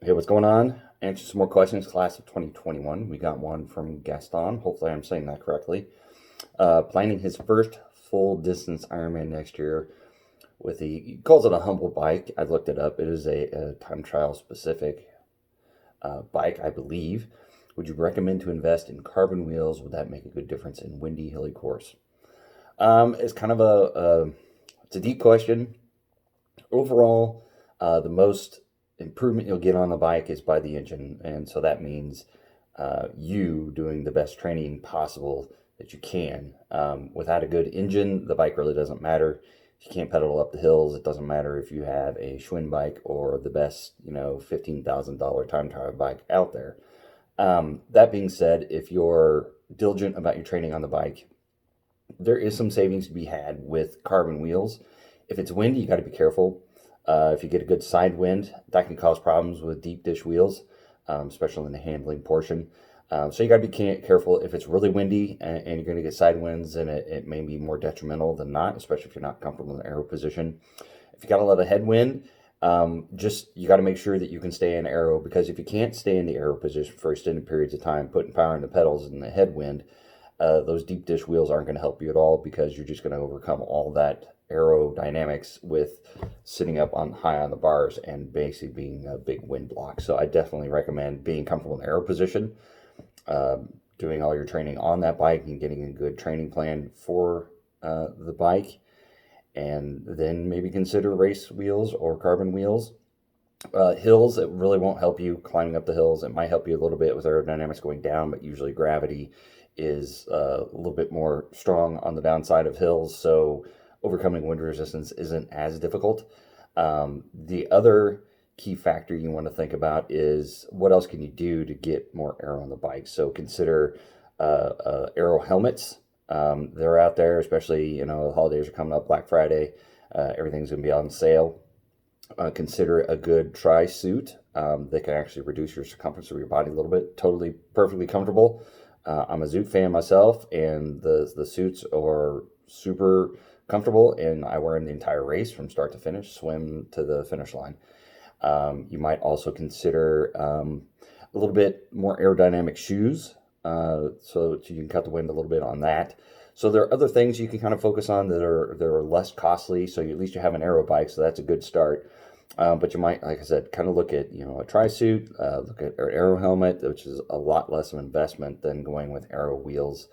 Hey, what's going on? Answer some more questions, class of 2021. We got one from Gaston. Hopefully, I'm saying that correctly. Planning his first full distance Ironman next year with he calls it a humble bike. I looked it up. It is a time trial specific bike, I believe. Would you recommend to invest in carbon wheels? Would that make a good difference in windy, hilly course? It's kind of it's a deep question. Overall, the most improvement you'll get on the bike is by the engine, and so that means you doing the best training possible that you can. Without a good engine, the bike really doesn't matter. If you can't pedal up the hills, it doesn't matter if you have a Schwinn bike or the best, $15,000 time trial bike out there. That being said, if you're diligent about your training on the bike, there is some savings to be had with carbon wheels. If it's windy, you got to be careful. If you get a good side wind, that can cause problems with deep dish wheels, especially in the handling portion. So you got to be careful. If it's really windy and you're going to get side winds, then it may be more detrimental than not, especially if you're not comfortable in the aero position. If you got a lot of headwind, you got to make sure that you can stay in aero, because if you can't stay in the aero position for extended periods of time, putting power in the pedals and the headwind, those deep dish wheels aren't going to help you at all, because you're just going to overcome all that aerodynamics with sitting up on high on the bars and basically being a big wind block. So I definitely recommend being comfortable in the aero position, doing all your training on that bike and getting a good training plan for the bike, and then maybe consider race wheels or carbon wheels. Hills, it really won't help you climbing up the hills. It might help you a little bit with aerodynamics going down, but usually gravity is a little bit more strong on the downside of hills, so overcoming wind resistance isn't as difficult. The other key factor you want to think about is what else can you do to get more aero on the bike. So consider aero helmets. They're out there, especially, the holidays are coming up, Black Friday, everything's going to be on sale. Consider a good tri-suit that can actually reduce your circumference of your body a little bit. Totally, perfectly comfortable. I'm a Zoot fan myself, and the suits are super comfortable, and I wear them the entire race from start to finish, swim to the finish line. You might also consider a little bit more aerodynamic shoes, so you can cut the wind a little bit on that. So there are other things you can kind of focus on that are less costly. So at least you have an aero bike, so that's a good start. But you might, like I said, kind of look at a tri-suit, look at an aero helmet, which is a lot less of an investment than going with aero wheels.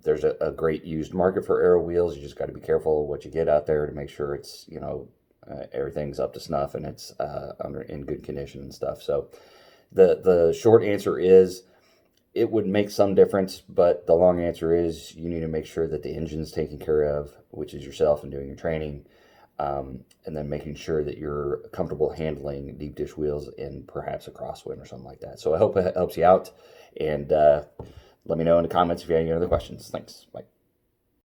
There's a great used market for aero wheels. You just got to be careful what you get out there to make sure it's everything's up to snuff and it's in good condition and stuff. So the short answer is, it would make some difference, but the long answer is you need to make sure that the engine's taken care of, which is yourself and doing your training, and then making sure that you're comfortable handling deep dish wheels in perhaps a crosswind or something like that. So I hope it helps you out, and let me know in the comments if you have any other questions. Thanks. Bye.